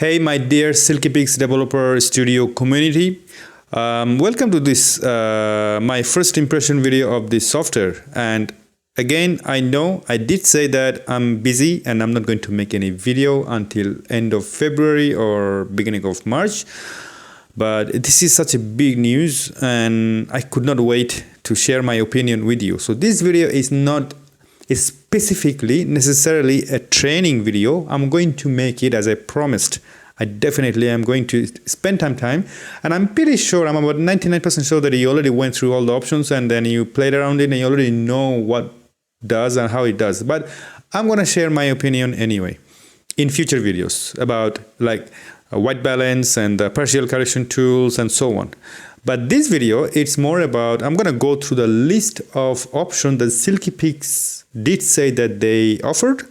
Hey, my dear Silkypix developer studio community. Welcome to this, my first impression video of this software. And again, I know I did say that I'm busy and I'm not going to make any video until end of February or beginning of March. But this is such a big news and I could not wait to share my opinion with you. So this video is not specifically necessarily a training video. I'm going to make it as I promised. I definitely am going to spend time, and I'm pretty sure, I'm about 99% sure that you already went through all the options and then you played around it and you already know what does and how it does. But I'm going to share my opinion anyway in future videos about like white balance and the partial correction tools and so on. But this video, it's more about, I'm going to go through the list of options that Silkypix did say that they offered.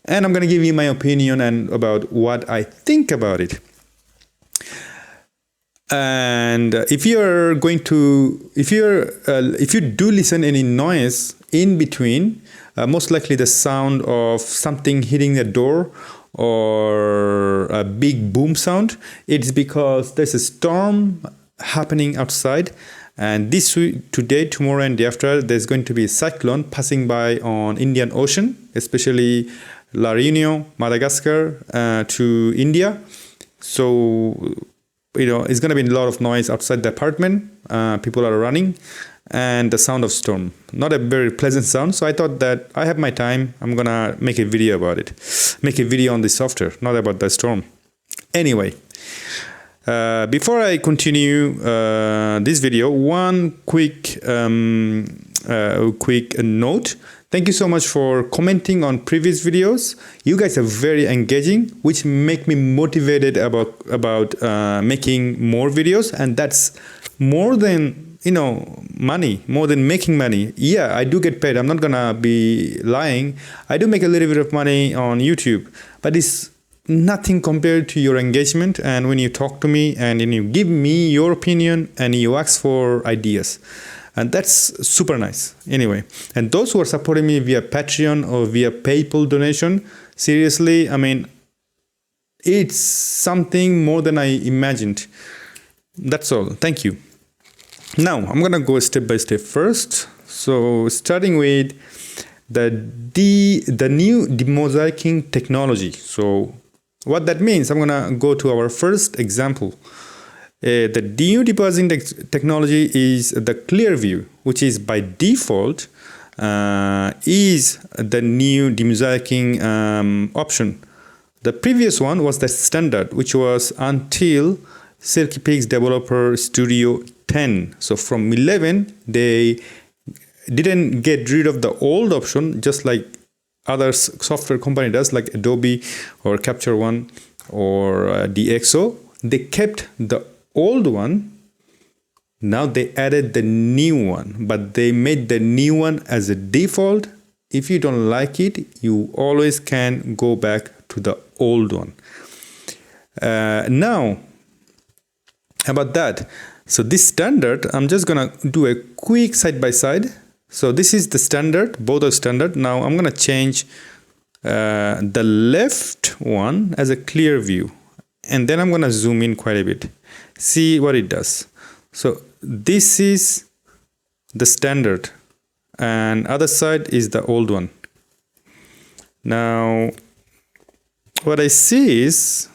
And I'm going to give you my opinion and about what I think about it. And if you do listen any noise in between, most likely the sound of something hitting the door or a big boom sound, it's because there's a storm happening outside, and this week, today, tomorrow and the after, there's going to be a cyclone passing by on Indian Ocean, especially La Réunion, Madagascar to India. So it's going to be a lot of noise outside the apartment. People are running and the sound of storm, not a very pleasant sound. So I thought that I have my time, I'm gonna make a video about it, make a video on the software, not about the storm. Anyway, before I continue this video, one quick note. Thank you so much for commenting on previous videos. You guys are very engaging, which make me motivated about making more videos, and that's more than money, more than making money. Yeah, I do get paid. I'm not gonna be lying. I do make a little bit of money on YouTube, but it's nothing compared to your engagement and when you talk to me and when you give me your opinion and you ask for ideas. And that's super nice. Anyway, and those who are supporting me via Patreon or via PayPal donation, seriously, I mean, it's something more than I imagined. That's all. Thank you. Now, I'm going to go step by step first. So starting with the new demosaicing technology. So what that means, I'm going to go to our first example. The new depositing technology is the clear view, which is by default is the new demosaicing option. The previous one was the standard, which was until Silkypix Developer Studio 10. So from 11, they didn't get rid of the old option, just like other software company does, like Adobe or Capture One or DxO. They kept the old one. Now they added the new one, but they made the new one as a default. If you don't like it, you always can go back to the old one. Now, about that. So this standard, I'm just gonna do a quick side by side. So this is the standard, both are standard. Now I'm gonna change the left one as a clear view, and then I'm gonna zoom in quite a bit. See what it does. So this is the standard and other side is the old one. Now what I see is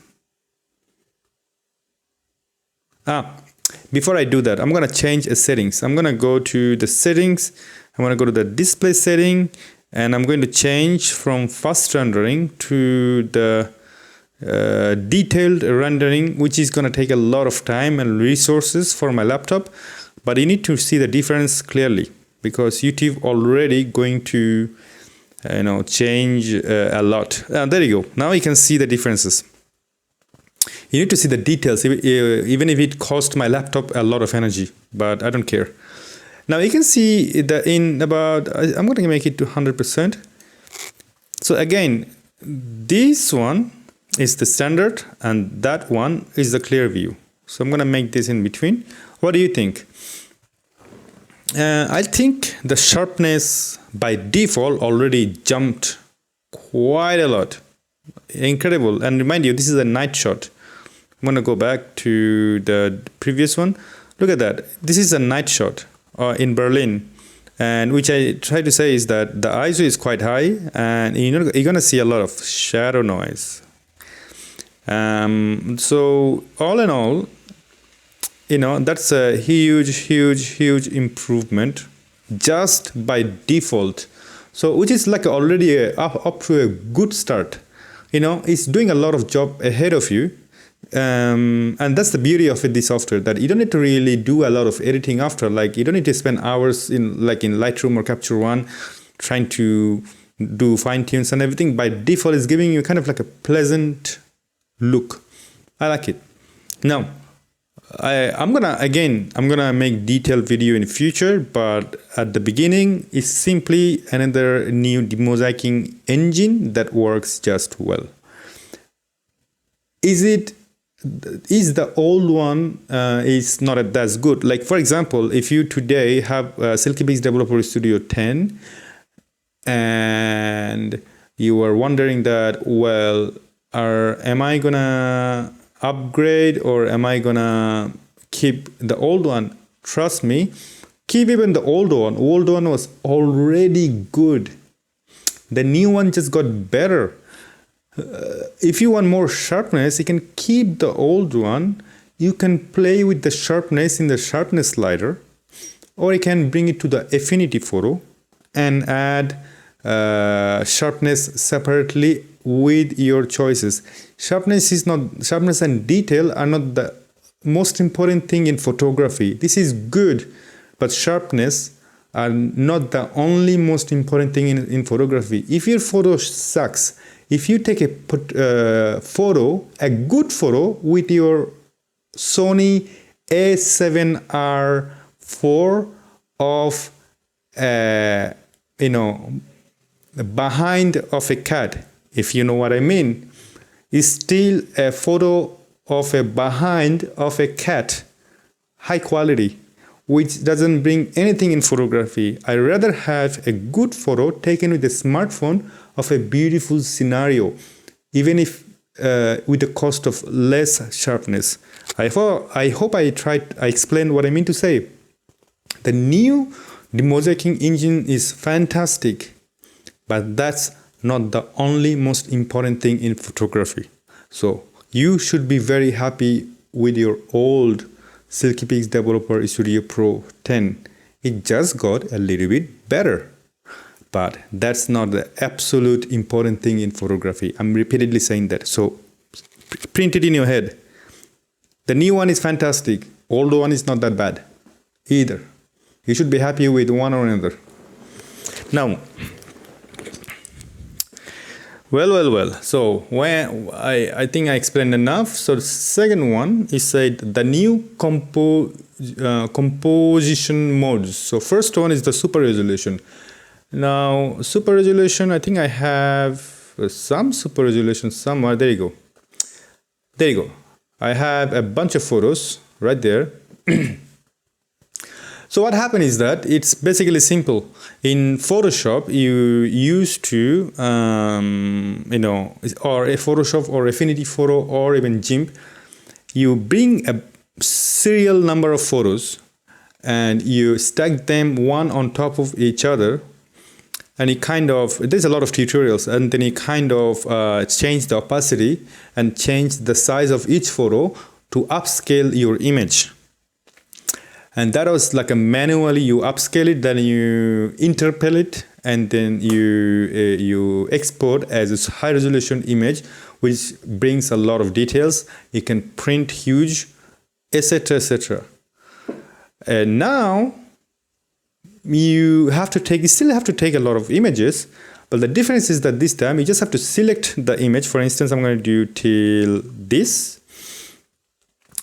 before I do that, I'm going to change the settings. I'm going to go to the settings. I'm going to go to the display setting, and I'm going to change from fast rendering to the detailed rendering, which is going to take a lot of time and resources for my laptop. But you need to see the difference clearly, because YouTube already going to change a lot. There you go. Now you can see the differences. You need to see the details, even if it cost my laptop a lot of energy, but I don't care. Now you can see that I'm going to make it to 100%. So again, this one is the standard and that one is the clear view. So I'm going to make this in between. What do you think? I think the sharpness by default already jumped quite a lot. Incredible. And remind you, this is a night shot. I'm gonna go back to the previous one. Look at that. This is a night shot in Berlin. And which I try to say is that the ISO is quite high, and you're gonna see a lot of shadow noise. So all in all, that's a huge improvement just by default. So which is like already up to a good start. It's doing a lot of job ahead of you. And that's the beauty of this software, that you don't need to really do a lot of editing after. Like, you don't need to spend hours in Lightroom or Capture One trying to do fine tunes and everything. By default, it's giving you kind of like a pleasant look. I like it. Now, I'm gonna make detailed video in the future, but at the beginning, it's simply another new demosaicing engine that works just well. Is the old one is not as good? Like, for example, if you today have Silkypix Developer Studio 10 and you are wondering that, well, am I gonna upgrade or am I gonna keep the old one? Trust me, keep even the old one. Old one was already good. The new one just got better. If you want more sharpness, you can keep the old one. You can play with the sharpness in the sharpness slider, or you can bring it to the affinity photo and add sharpness separately with your choices. Sharpness and detail are not the most important thing in photography. This is good, but sharpness are not the only most important thing in photography. If your photo sucks, if you take a good photo with your Sony A7R4 of behind of a cat, if you know what I mean, is still a photo of a behind of a cat, high quality, which doesn't bring anything in photography. I rather have a good photo taken with a smartphone of a beautiful scenario, even if with the cost of less sharpness. I hope I explained what I mean to say. The new demosaicing engine is fantastic, but that's not the only most important thing in photography. So you should be very happy with your old Silkypix Developer Studio Pro 10. It just got a little bit better. But that's not the absolute important thing in photography. I'm repeatedly saying that. So print it in your head. The new one is fantastic. Old one is not that bad either. You should be happy with one or another. Now, well. So I think I explained enough. So the second one is said the new composition modes. So first one is the super resolution. Now, super resolution, I think I have some super resolution somewhere. There you go. I have a bunch of photos right there. So what happened is that it's basically simple. In Photoshop, you used to, or a Photoshop or Affinity Photo or even GIMP, you bring a serial number of photos and you stack them one on top of each other. And there's a lot of tutorials, and then you change the opacity and change the size of each photo to upscale your image. And that was like manually you upscale it, then you interpolate it, and then you export as a high resolution image, which brings a lot of details. You can print huge, etc. And now you still have to take a lot of images, but the difference is that this time you just have to select the image. For instance, I'm going to do till this,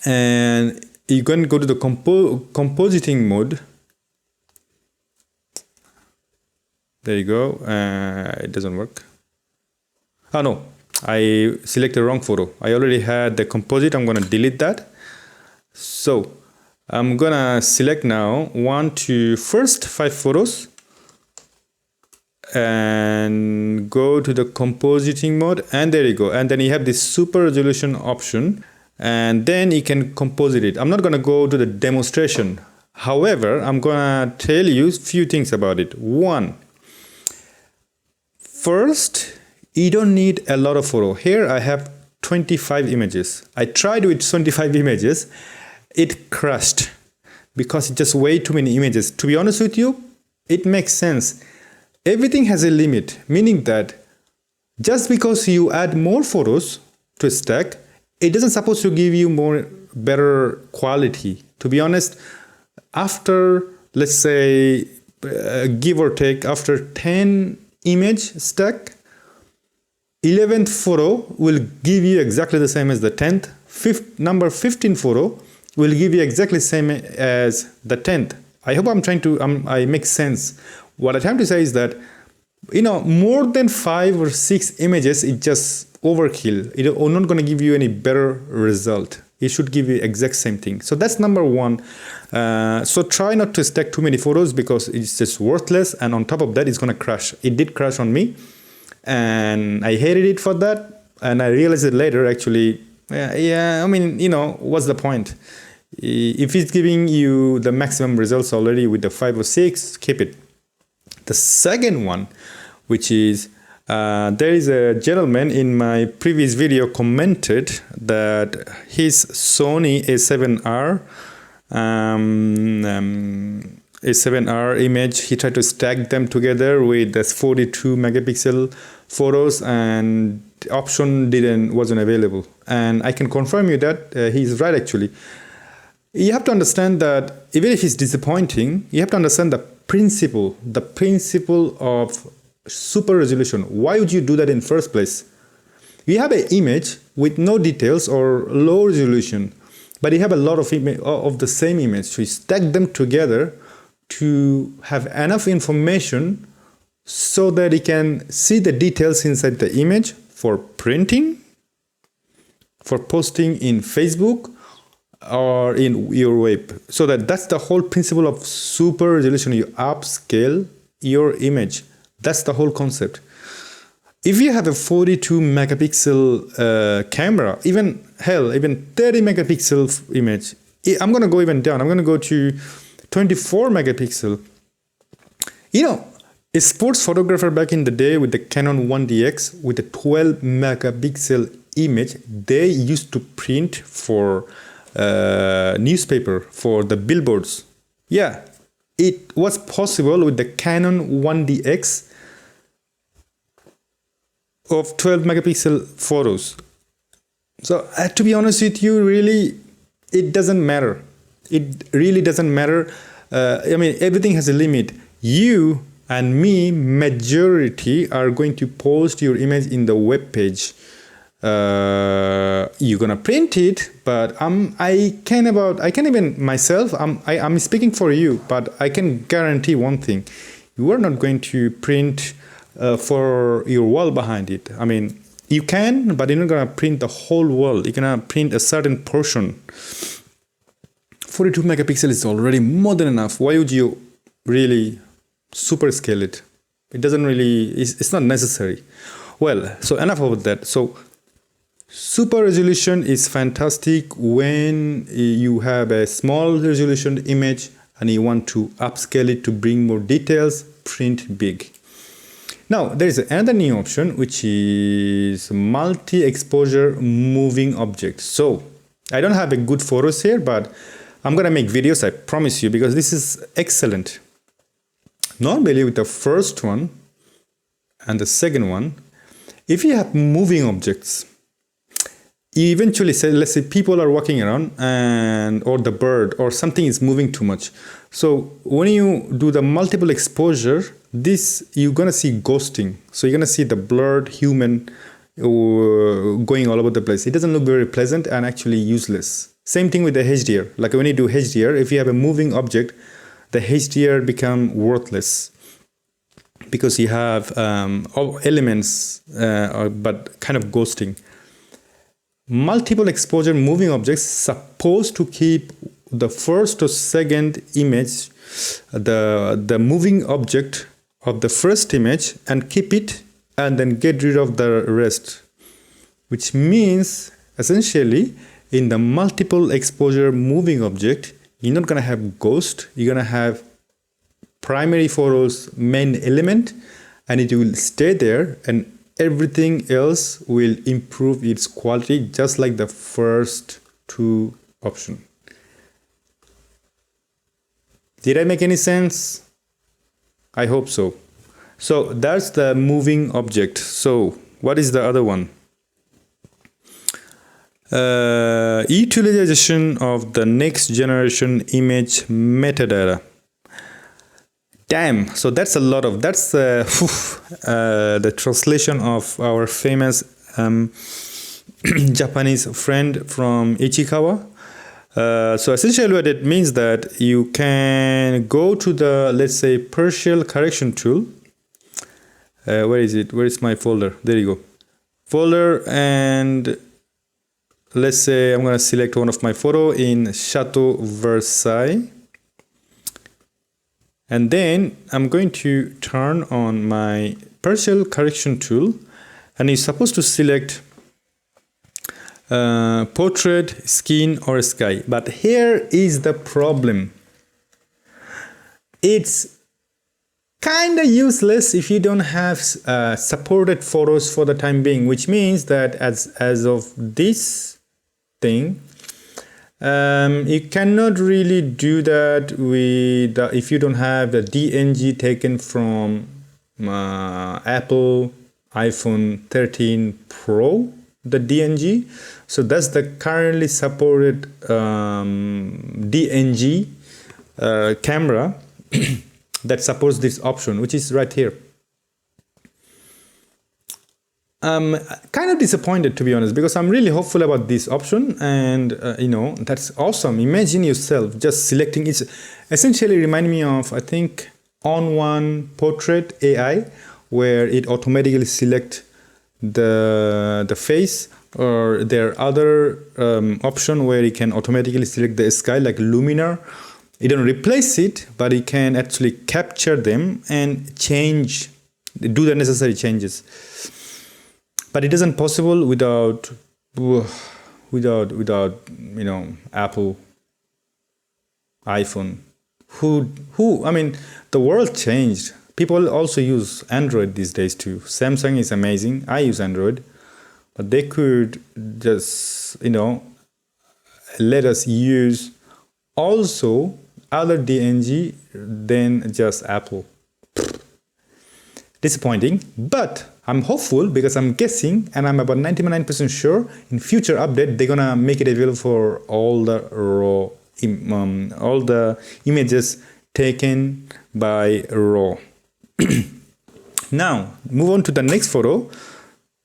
and you're going to go to the compositing mode. There you go. It doesn't work. Oh no, I selected the wrong photo. I already had the composite. I'm going to delete that. So I'm gonna select now first 5 photos, and go to the compositing mode, and there you go. And then you have this super resolution option, and then you can composite it. I'm not going to go to the demonstration. However, I'm going to tell you a few things about it. One, first, you don't need a lot of photo. Here I have 25 images. I tried with 25 images. It crashed because it's just way too many images. To be honest with you, it makes sense. Everything has a limit, meaning that just because you add more photos to a stack, it doesn't supposed to give you better quality. To be honest, after, let's say, give or take, after 10 image stack, 11th photo will give you exactly the same as the 10th. Number 15 photo will give you exactly the same as the 10th. I hope I make sense. What I'm trying to say is that, more than 5 or 6 images, it's just overkill. It's not going to give you any better result. It should give you exact same thing. So that's number one. So try not to stack too many photos because it's just worthless. And on top of that, it's going to crash. It did crash on me. And I hated it for that. And I realized it later, actually, what's the point? If it's giving you the maximum results already with the 5 or 6, keep it. The second one, which is, there is a gentleman in my previous video commented that his Sony A7R A7R image, he tried to stack them together with this 42 megapixel photos, and the option wasn't available. And I can confirm you that he's right, actually. You have to understand that even if it's disappointing, you have to understand the principle of super resolution. Why would you do that in first place? You have an image with no details or low resolution, but you have a lot of the same image. So you stack them together to have enough information so that you can see the details inside the image for printing, for posting in Facebook, or in your web. So that's the whole principle of super resolution. You upscale your image. That's the whole concept. If you have a 42 megapixel camera, even 30 megapixel image, I'm going to go even down. I'm going to go to 24 megapixel. A sports photographer back in the day with the Canon 1DX with a 12 megapixel image, they used to print for newspaper, for the billboards. Yeah, it was possible with the Canon 1DX of 12 megapixel photos. So to be honest with you, really, it doesn't matter. It really doesn't matter. Everything has a limit. You and me, majority, are going to post your image in the web page. You're gonna print it, but I can't even myself. I'm speaking for you, but I can guarantee one thing: you are not going to print for your wall behind it. You can, but you're not gonna print the whole wall. You're gonna print a certain portion. 42 megapixel is already more than enough. Why would you really super scale it? It doesn't really. It's not necessary. Well, so enough about that. So super resolution is fantastic when you have a small resolution image and you want to upscale it to bring more details, print big. Now, there is another new option, which is multi-exposure moving object. So I don't have a good photos here, but I'm going to make videos, I promise you, because this is excellent. Normally with the first one and the second one, if you have moving objects, you eventually say, let's say people are walking around or the bird or something is moving too much. So when you do the multiple exposure, you're going to see ghosting. So you're going to see the blurred human going all over the place. It doesn't look very pleasant and actually useless. Same thing with the HDR. Like when you do HDR, if you have a moving object, the HDR become worthless because you have elements but kind of ghosting. Multiple exposure moving objects supposed to keep the first or second image, the moving object of the first image and keep it and then get rid of the rest, which means essentially in the multiple exposure moving object, you're not going to have ghost, you're going to have primary photos main element, and it will stay there, and everything else will improve its quality just like the first two options. Did I make any sense? I hope so. So that's the moving object. So what is the other one? Utilization of the next generation image metadata. Damn, so that's a lot of, that's the translation of our famous Japanese friend from Ichikawa. So essentially what it means that you can go to the, let's say, partial correction tool. Where is it? Where is my folder? There you go. Folder, and let's say I'm going to select one of my photo in Chateau Versailles. And then I'm going to turn on my partial correction tool, and you're supposed to select portrait, skin, or sky. But here is the problem. It's kind of useless if you don't have supported photos for the time being, which means that as of this thing, you cannot really do that with if you don't have the DNG taken from Apple iPhone 13 Pro, the DNG. So that's the currently supported DNG camera that supports this option, which is right here. I'm kind of disappointed, to be honest, because I'm really hopeful about this option, and you know, that's awesome. Imagine yourself just selecting it. Essentially remind me of, I think, On1 Portrait AI, where it automatically select the face, or there are other option where it can automatically select the sky, like Luminar. It don't replace it, but it can actually capture them and change, do the necessary changes. But it isn't possible without you know, Apple iPhone. I mean, the world changed. People also use Android these days too. Samsung is amazing. I use Android, but they could just, you know, let us use also other DNG than just Apple. Disappointing, but I'm hopeful because I'm guessing, and I'm about 99% sure in future update they're gonna make it available for all the raw all the images taken by RAW. Now move on to the next photo,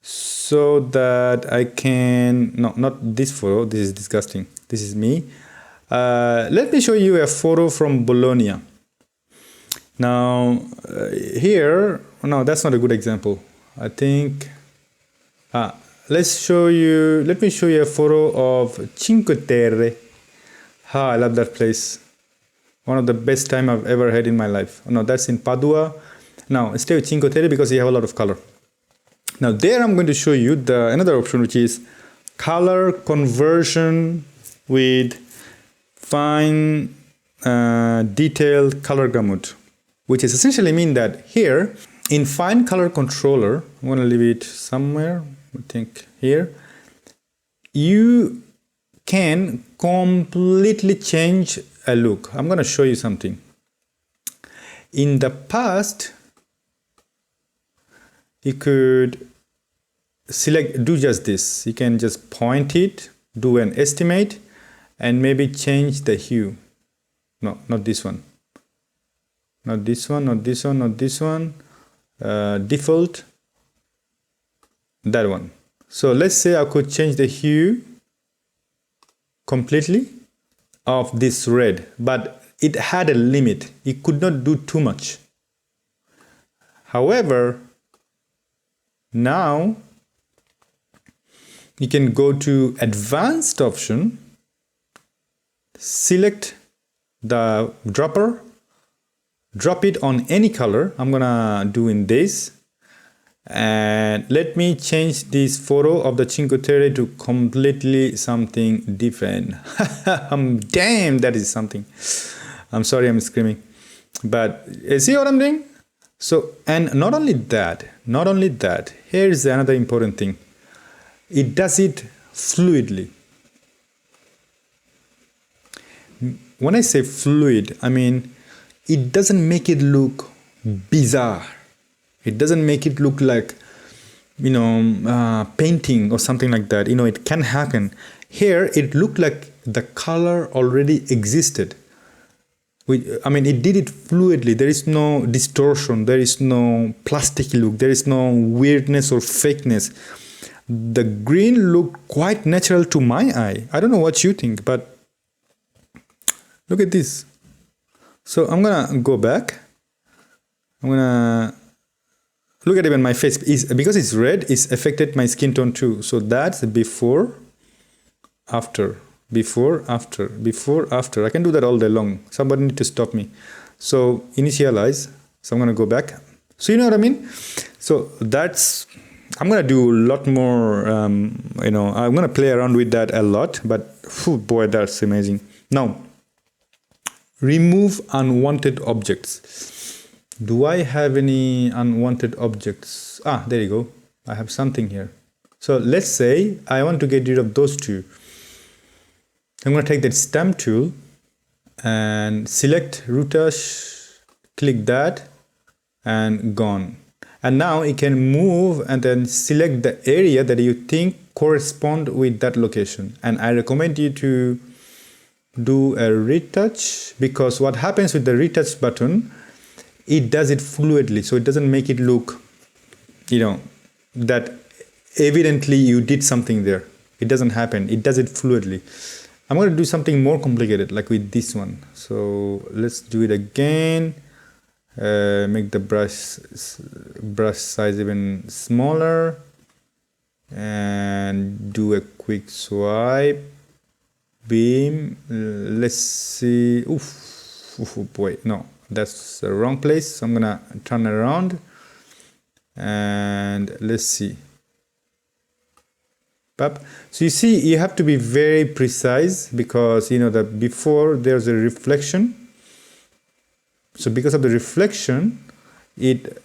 so that I can, no, not this photo, this is disgusting, this is me. Let me show you a photo from Bologna. Now here, no, that's not a good example. I think let me show you a photo of Cinque Terre. I love that place. One of the best time I've ever had in my life. No, that's in Padua. Now stay with Cinque Terre because you have a lot of color. Now there I'm going to show you another option, which is color conversion with fine detailed color gamut, which is essentially mean that here in fine color controller, I'm going to leave it somewhere, I think here, you can completely change a look. I'm going to show you something. In the past, you could do just this. You can just point it, do an estimate, and maybe change the hue. No, not this one. Not this one, not this one, not this one. Default, that one. So let's say I could change the hue completely of this red, but it had a limit. It could not do too much. However, now you can go to advanced option, select the dropper, drop it on any color. I'm gonna do in this, and let me change this photo of the Cinque Terre to completely something different. Damn, that is something. I'm sorry I'm screaming, but see what I'm doing? So, and not only that, here's another important thing. It does it fluidly. When I say fluid, I mean it doesn't make it look bizarre. It doesn't make it look like, painting or something like that. It can happen. Here, it looked like the color already existed. It did it fluidly. There is no distortion. There is no plasticky look. There is no weirdness or fakeness. The green looked quite natural to my eye. I don't know what you think, but look at this. So I'm gonna go back. I'm gonna look at even my face. Because it's red, it's affected my skin tone too. So that's before, after. Before, after, before, after. I can do that all day long. Somebody need to stop me. So initialize. So I'm going to go back. So you know what I mean? So that's, I'm going to do a lot more, I'm going to play around with that a lot, but boy, that's amazing. Now, remove unwanted objects. Do I have any unwanted objects? There you go. I have something here. So let's say I want to get rid of those two. I'm going to take that stamp tool and select retouch, click that, and gone. And now you can move and then select the area that you think correspond with that location. And I recommend you to do a retouch, because what happens with the retouch button, it does it fluidly. So it doesn't make it look, that evidently you did something there. It doesn't happen. It does it fluidly. I'm going to do something more complicated, like with this one. So let's do it again. Make the brush size even smaller, and do a quick swipe. Beam. Let's see. Oof, boy, no, that's the wrong place. So I'm gonna turn around, and let's see. So you see, you have to be very precise, because that before there's a reflection. So because of the reflection, it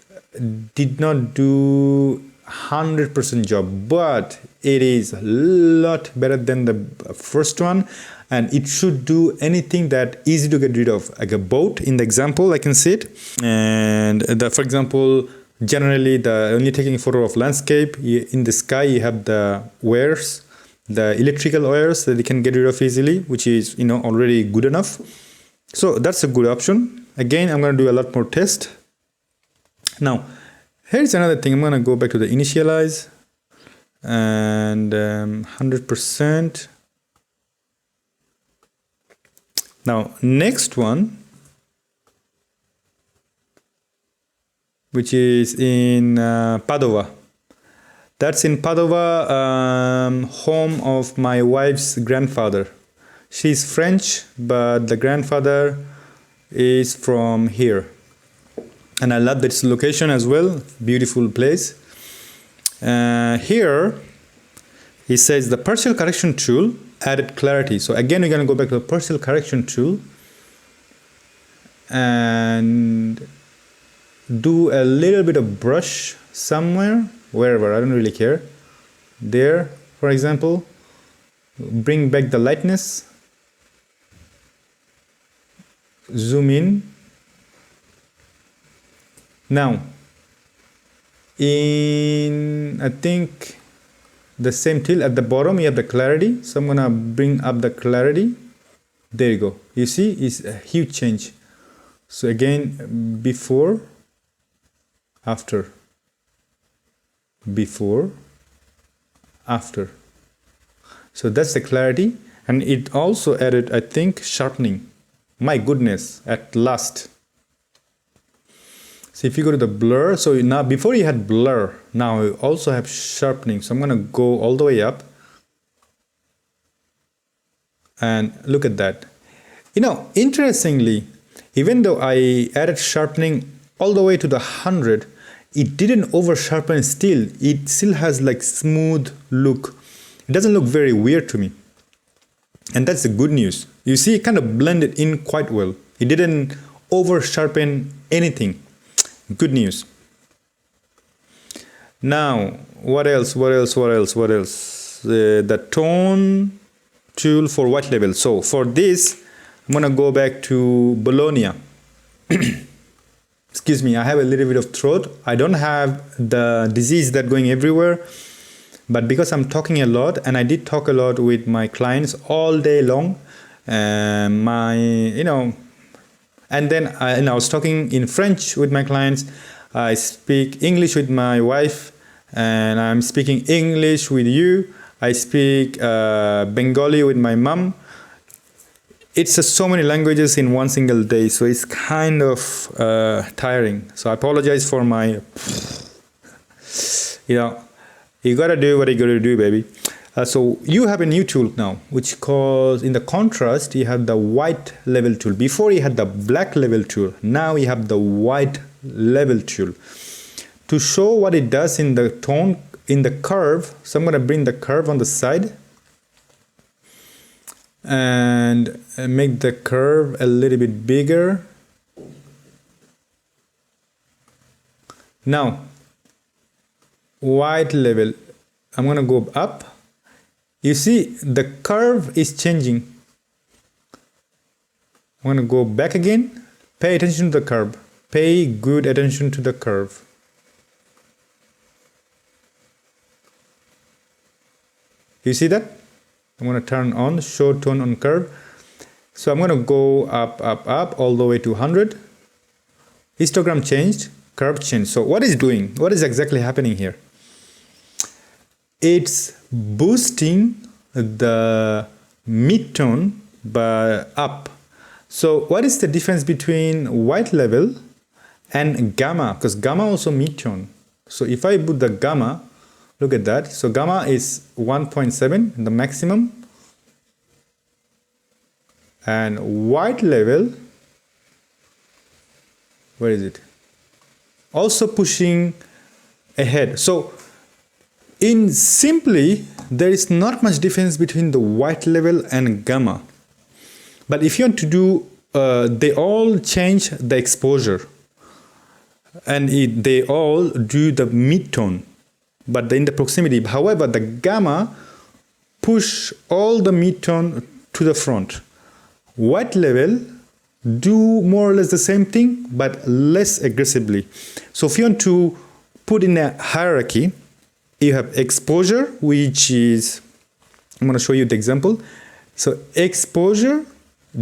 did not do 100% job, but it is a lot better than the first one, and it should do anything that easy to get rid of, like a boat in the example I can see it. And for example, generally, when you're taking a photo of landscape, in the sky, you have the wires, the electrical wires that you can get rid of easily, which is, already good enough. So that's a good option. Again, I'm going to do a lot more test. Now, here's another thing. I'm going to go back to the initialize and 100%. Now, next one, which is in Padova. That's in Padova, home of my wife's grandfather. She's French, but the grandfather is from here. And I love this location as well. Beautiful place. Here, it says the partial correction tool added clarity. So again, we're going to go back to the partial correction tool and do a little bit of brush somewhere, wherever, I don't really care. There, for example, bring back the lightness, zoom in. Now, I think the same tool at the bottom, you have the clarity. So I'm gonna bring up the clarity. There you go. You see, it's a huge change. So again, before, after, before, after. So that's the clarity, and it also added, I think, sharpening. My goodness, at last. So if you go to the blur, so now before you had blur, now you also have sharpening. So I'm gonna go all the way up and look at that. Interestingly, Even though I added sharpening all the way to the 100, it didn't over sharpen still. It still has like smooth look. It doesn't look very weird to me. And that's the good news. You see, it kind of blended in quite well. It didn't over sharpen anything. Good news. Now, what else? The tone tool for white level. So for this, I'm gonna go back to Bologna. Excuse me, I have a little bit of throat. I don't have the disease that going everywhere, but because I'm talking a lot, and I did talk a lot with my clients all day long, and then I was talking in French with my clients. I speak English with my wife, and I'm speaking English with you. I speak Bengali with my mom. It's so many languages in one single day, so it's kind of tiring. So I apologize for my, you gotta do what you gotta do, baby. So you have a new tool now, which calls, in the contrast, you have the white level tool. Before you had the black level tool, now you have the white level tool. To show what it does in the tone, in the curve, so I'm gonna bring the curve on the side and make the curve a little bit bigger. Now, white level, I'm gonna go up. You see, the curve is changing. I'm gonna go back again. Pay attention to the curve. Pay good attention to the curve. You see that? I'm gonna turn on show tone on curve. So I'm gonna go up all the way to 100. Histogram changed, curve changed. So what is doing? What is exactly happening here? It's boosting the midtone up. So what is the difference between white level and gamma? Because gamma also midtone. So if I put the gamma, look at that. So gamma is 1.7, the maximum. And white level, where is it? Also pushing ahead. So in simply, there is not much difference between the white level and gamma. But if you want to do, they all change the exposure. And they all do the midtone, but in the proximity. However, the gamma push all the midtone to the front. White level do more or less the same thing, but less aggressively. So if you want to put in a hierarchy, you have exposure, which is, I'm going to show you the example. So exposure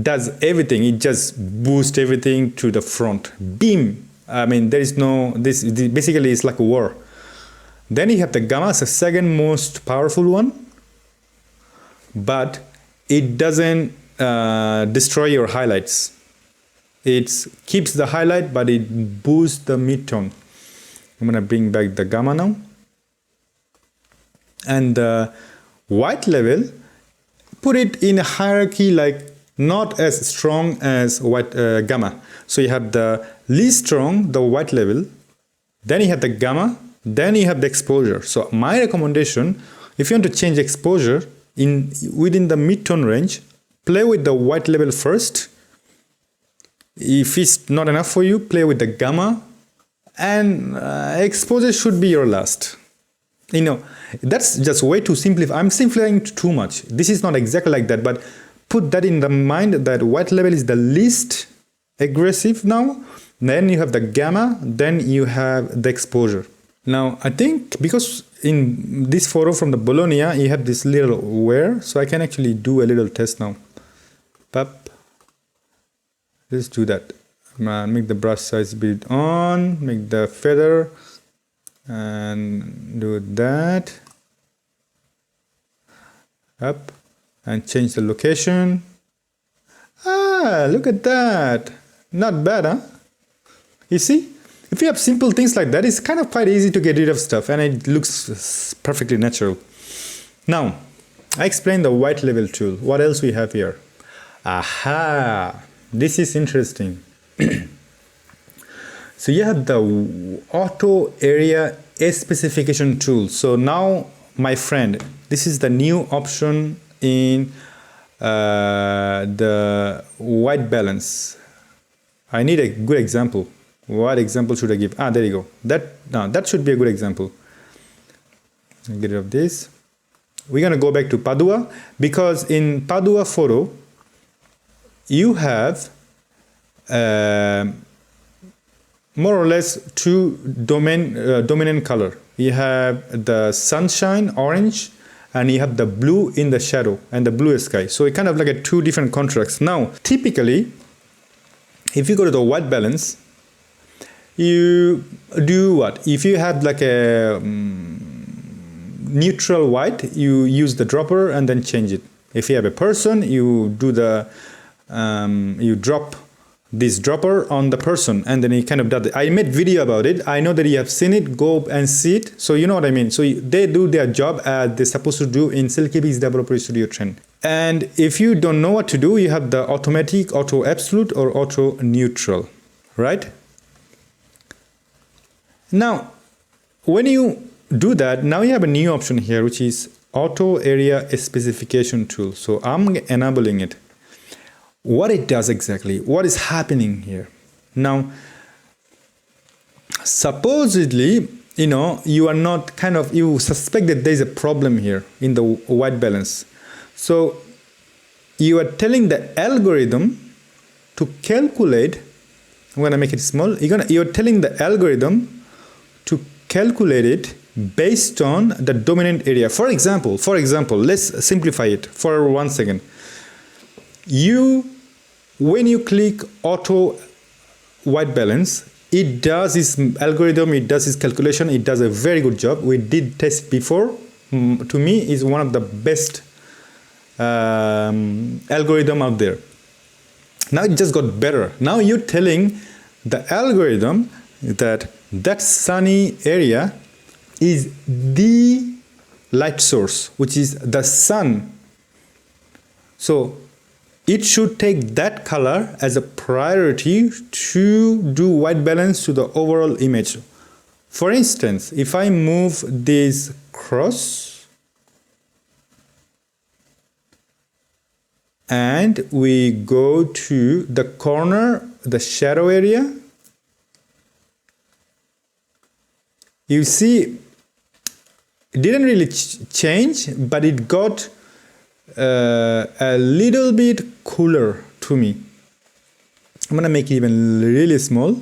does everything. It just boosts everything to the front. Beam, I mean, there is no, this basically is like a war. Then you have the gamma, it's the second most powerful one, but it doesn't destroy your highlights. It keeps the highlight, but it boosts the midtone. I'm going to bring back the gamma now. And the white level, put it in a hierarchy like not as strong as white gamma. So you have the least strong, the white level, then you have the gamma, then you have the exposure. So my recommendation, if you want to change exposure within the midtone range, play with the white level first. If it's not enough for you, play with the gamma, and exposure should be your last. That's just way too simplified. I'm simplifying too much. This is not exactly like that, but put that in the mind that white level is the least aggressive now. Then you have the gamma, then you have the exposure. Now, I think because in this photo from the Bologna, you have this little wear, so I can actually do a little test now. Pop. Let's do that. Make the brush size bit on, make the feather, and do that. Up, and change the location. Ah, look at that. Not bad, huh? You see? If you have simple things like that, it's kind of quite easy to get rid of stuff, and it looks perfectly natural. Now, I explained the white level tool. What else we have here? Aha! This is interesting. So you have the auto area specification tool. So now, my friend, this is the new option in the white balance. I need a good example. What example should I give? There you go. That should be a good example. Get rid of this. We're gonna go back to Padua, because in Padua photo you have more or less two dominant color. You have the sunshine orange, and you have the blue in the shadow and the blue sky. So it kind of like a two different contrasts. Now, typically, if you go to the white balance, you do what? If you have like a neutral white, you use the dropper and then change it. If you have a person, you do the you drop this dropper on the person, and then he kind of does it. I made video about it. I know that you have seen it. Go and see it. So you know what I mean. So they do their job as they're supposed to do in Silkypix Developer Studio Trend. And if you don't know what to do, you have the automatic, auto absolute, or auto neutral, right? Now, when you do that, now you have a new option here, which is auto area specification tool. So I'm enabling it. What it does exactly, what is happening here? Now, supposedly, you are not you suspect that there is a problem here in the white balance. So you are telling the algorithm to calculate. I'm gonna make it small. You're telling the algorithm to calculate it based on the dominant area. For example, let's simplify it for 1 second. When you click auto white balance, it does its algorithm, it does its calculation, it does a very good job. We did test before. To me, is one of the best algorithm out there. Now it just got better. Now you're telling the algorithm that sunny area is the light source, which is the sun. So it should take that color as a priority to do white balance to the overall image. For instance, if I move this cross and we go to the corner, the shadow area, you see it didn't really change, but it got a little bit cooler to me. I'm gonna make it even really small.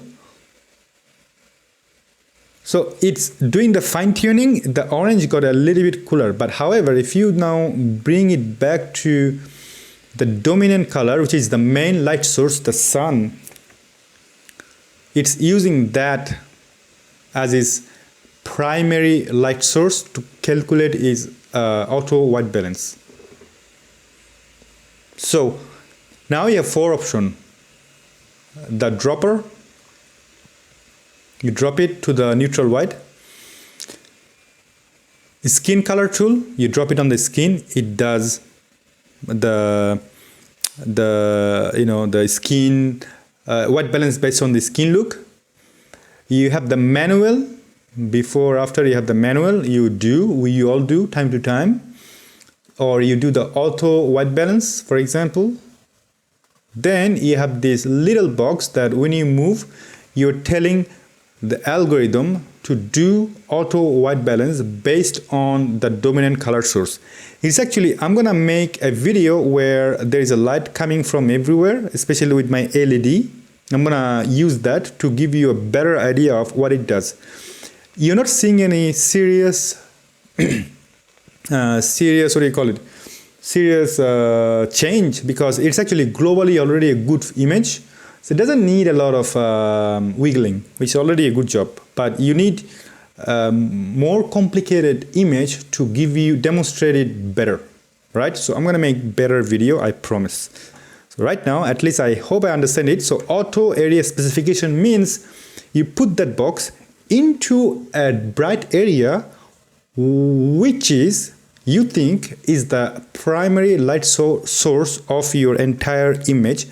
So it's doing the fine-tuning. The orange got a little bit cooler, but however, if you now bring it back to the dominant color, which is the main light source, the sun, it's using that as its primary light source to calculate its auto white balance. So now you have 4 options. The dropper, you drop it to the neutral white. Skin color tool, you drop it on the skin, it does the skin white balance based on the skin look. You have the manual. Before, after you have the manual, we all do time to time. Or you do the auto white balance, for example. Then you have this little box that when you move, you're telling the algorithm to do auto white balance based on the dominant color source. It's actually, I'm gonna make a video where there is a light coming from everywhere, especially with my LED. I'm gonna use that to give you a better idea of what it does. You're not seeing any serious change, because it's actually globally already a good image. So it doesn't need a lot of wiggling, which is already a good job. But you need more complicated image to demonstrate it better, right? So I'm gonna make better video, I promise. So right now, at least I hope I understand it. So auto area specification means you put that box into a bright area which you think is the primary light source of your entire image,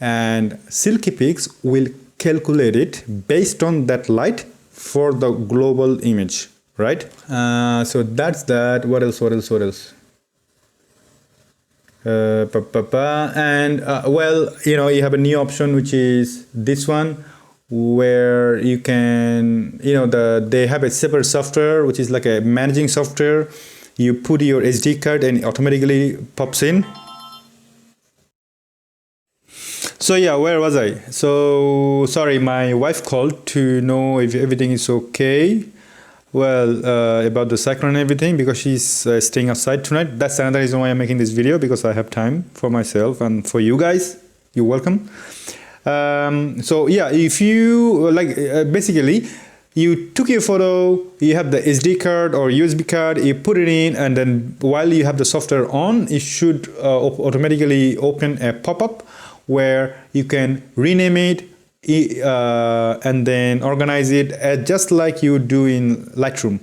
and Silkypix will calculate it based on that light for the global image, right? So that's that. What else? And well, you have a new option, which is this one, where you can, they have a separate software, which is like a managing software. You put your SD card and it automatically pops in. So yeah, where was I? So sorry, my wife called to know if everything is okay. Well, about the cyclone and everything, because she's staying outside tonight. That's another reason why I'm making this video, because I have time for myself and for you guys. You're welcome. So yeah, if you basically you took your photo, you have the SD card or USB card, you put it in, and then while you have the software on, it should automatically open a pop-up where you can rename it and then organize it just like you do in Lightroom.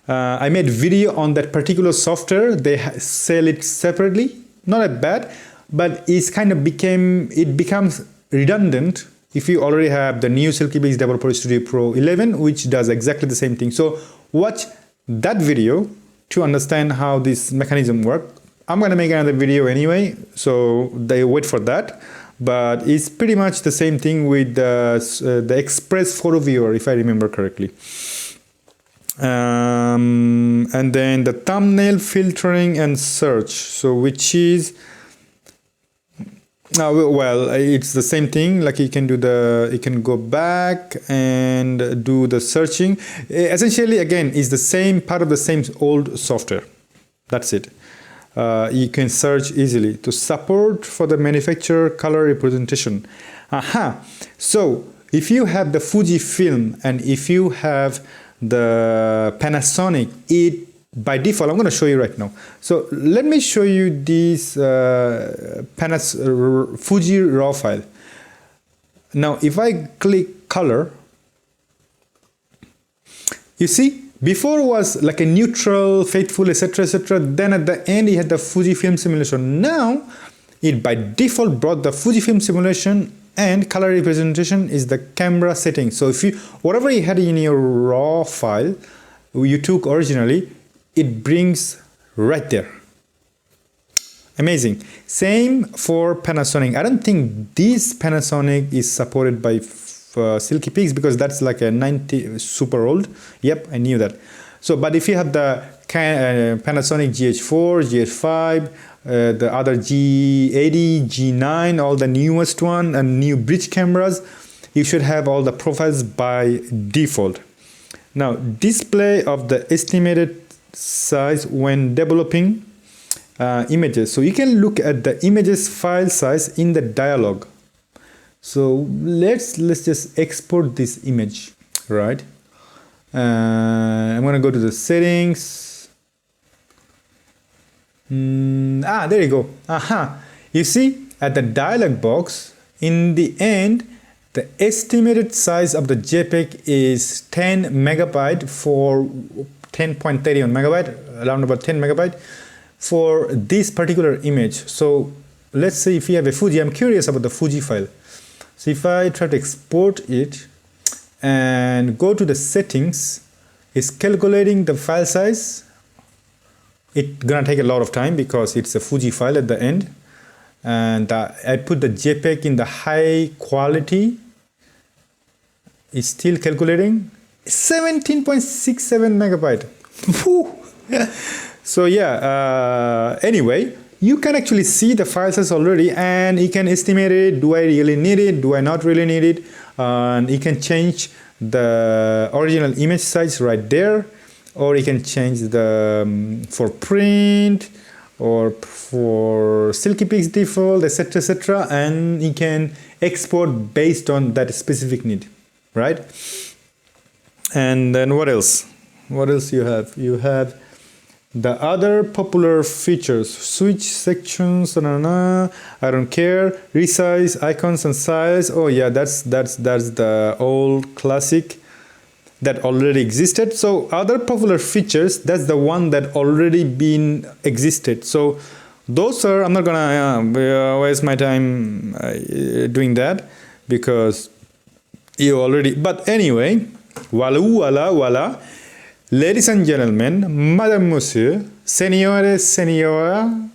I made video on that particular software. They sell it separately, not that bad, but it's kind of becomes redundant if you already have the new Silkypix Developer Studio Pro 11, which does exactly the same thing. So watch that video to understand how this mechanism works. I'm going to make another video anyway, so they wait for that. But it's pretty much the same thing with the Express Photo Viewer, if I remember correctly. And then the thumbnail filtering and search, so which is well, it's the same thing. Like you can go back and do the searching. Essentially, again, it's the same part of the same old software. That's it. You can search easily to support for the manufacturer color representation. So if you have the Fujifilm and if you have the Panasonic, it by default, I'm going to show you right now. So let me show you this Fuji RAW file. Now, if I click color, you see, before was like a neutral, faithful, etc., etc. Then at the end, it had the Fujifilm simulation. Now, it by default brought the Fujifilm simulation, and color representation is the camera setting. So if you, whatever you had in your RAW file you took originally, it brings right there. Amazing. Same for Panasonic. I don't think this Panasonic is supported by Silkypix because that's like a 90 super old. Yep, I knew that. So, but if you have the Panasonic GH4, GH5, the other G80, G9, all the newest one and new bridge cameras, you should have all the profiles by default. Now, display of the estimated size when developing images. So you can look at the images file size in the dialog. So let's just export this image, right? I'm going to go to the settings. There you go. You see at the dialog box, in the end, the estimated size of the JPEG is 10 megabyte for 10.31 megabyte, around about 10 megabyte for this particular image. So let's say if you have a Fuji, I'm curious about the Fuji file. So if I try to export it and go to the settings, it's calculating the file size. It's gonna take a lot of time because it's a Fuji file at the end. And I put the JPEG in the high quality. It's still calculating 17.67 megabyte. So yeah, anyway, you can actually see the file size already and you can estimate it. Do I really need it? Do I not really need it? And you can change the original image size right there, or you can change the for print or for Silkypix default, etc., etc., and you can export based on that specific need, right? And then what else? What else you have? You have the other popular features, switch sections, I don't care, resize, icons and size. Oh yeah, that's the old classic that already existed. So other popular features, that's the one that already been existed. So Those are, I'm not gonna waste my time doing that, because you already, but anyway, voila. Ladies and gentlemen, madame, monsieur, signore, signora,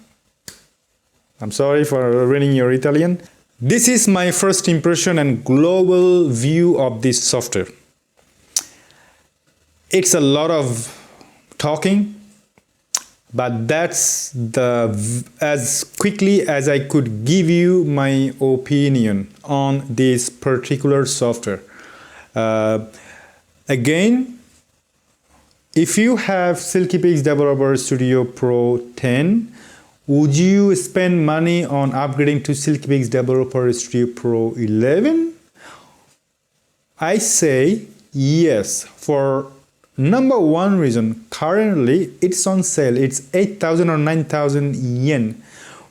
I'm sorry for ruining your Italian. This is my first impression and global view of this software. It's a lot of talking, but that's as quickly as I could give you my opinion on this particular software. Again, if you have Silkypix Developer Studio Pro 10, would you spend money on upgrading to Silkypix Developer Studio Pro 11? I say yes, for number one reason. Currently it's on sale. It's 8,000 or 9,000 yen,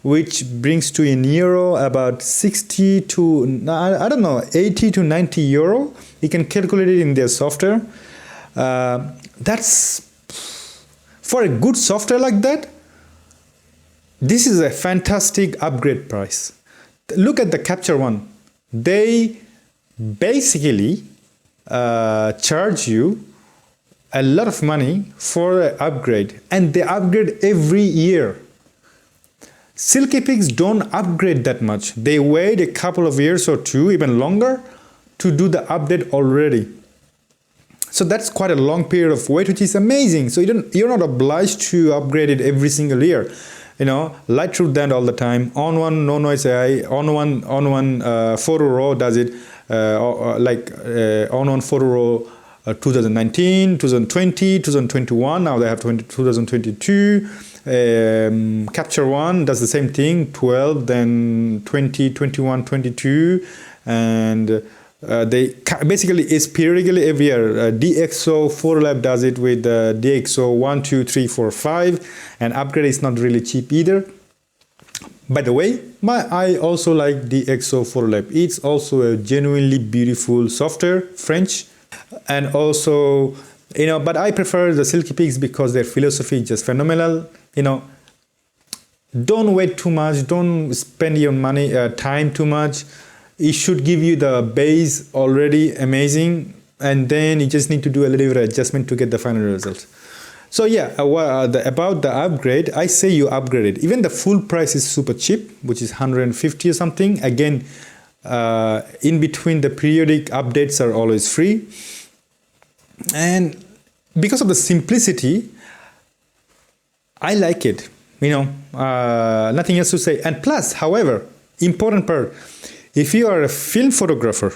which brings to in euro about 60 to, I don't know, 80 to 90 euro. You can calculate it in their software. That's, for a good software like that, this is a fantastic upgrade price. Look at the Capture One. They basically charge you a lot of money for an upgrade, and they upgrade every year. Silkypix don't upgrade that much. They wait a couple of years or two, even longer, to do the update already. So that's quite a long period of wait, which is amazing. So you're not obliged to upgrade it every single year. You know, Lightroom done all the time. On one no noise AI, on one photo raw does it. On one photo raw 2019, 2020, 2021. Now they have 2022. Capture One does the same thing. 12, then 20, 21, 22, and they basically is periodically every year. DxO PhotoLab does it with DxO 1, 2, 3, 4, 5, and upgrade is not really cheap either. By the way, I also like DxO PhotoLab. It's also a genuinely beautiful software, French, and also, you know, but I prefer the Silkypix because their philosophy is just phenomenal. You know, don't wait too much, don't spend your money time too much. It should give you the base already amazing, and then you just need to do a little bit of adjustment to get the final result. So yeah, about the upgrade, I say you upgrade it. Even the full price is super cheap, which is 150 or something. Again, in between, the periodic updates are always free. And because of the simplicity, I like it. You know, nothing else to say. And plus, however, important part, if you are a film photographer,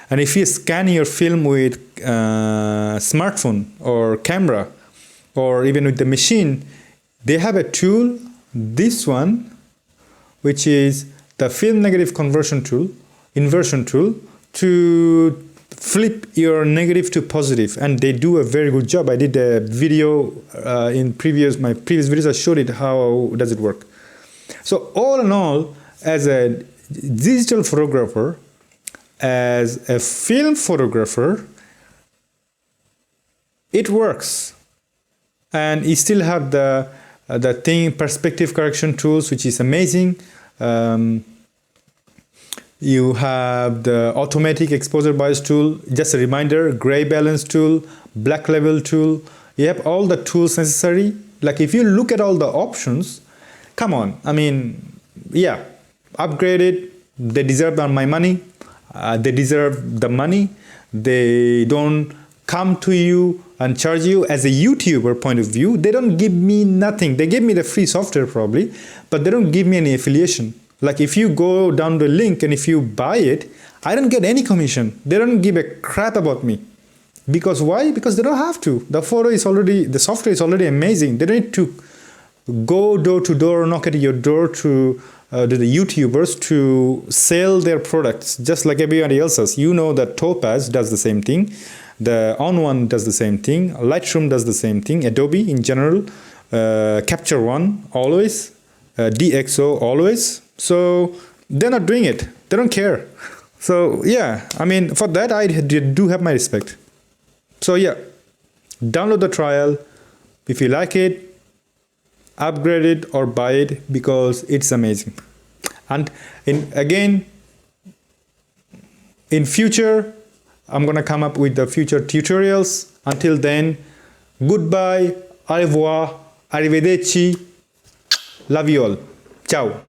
and if you scan your film with smartphone or camera, or even with the machine, they have a tool, this one, which is the film negative conversion tool, inversion tool, to flip your negative to positive, and they do a very good job. I did a video in my previous videos. I showed it how does it work. So all in all, as a digital photographer, as a film photographer, it works. And you still have the perspective correction tools, which is amazing. You have the automatic exposure bias tool, just a reminder, gray balance tool, black level tool. You have all the tools necessary. Like if you look at all the options, come on, I mean, yeah, upgrade it. They deserve my money. They deserve the money. They don't come to you and charge you. As a YouTuber point of view, they don't give me nothing. They give me the free software probably, but they don't give me any affiliation. Like if you go down the link and if you buy it, I don't get any commission. They don't give a crap about me. Because why? Because they don't have to. The software is already amazing. They don't need to go door to door, knock at your door to the YouTubers to sell their products, just like everybody else does. You know that Topaz does the same thing. The On1 does the same thing. Lightroom does the same thing. Adobe in general. Capture One, always. DxO, always. So they're not doing it. They don't care. So yeah, I mean, for that, I do have my respect. So yeah, download the trial. If you like it, upgrade it or buy it because it's amazing. And again, in future, I'm gonna come up with the future tutorials. Until then, goodbye, au revoir, arrivederci, love you all, ciao.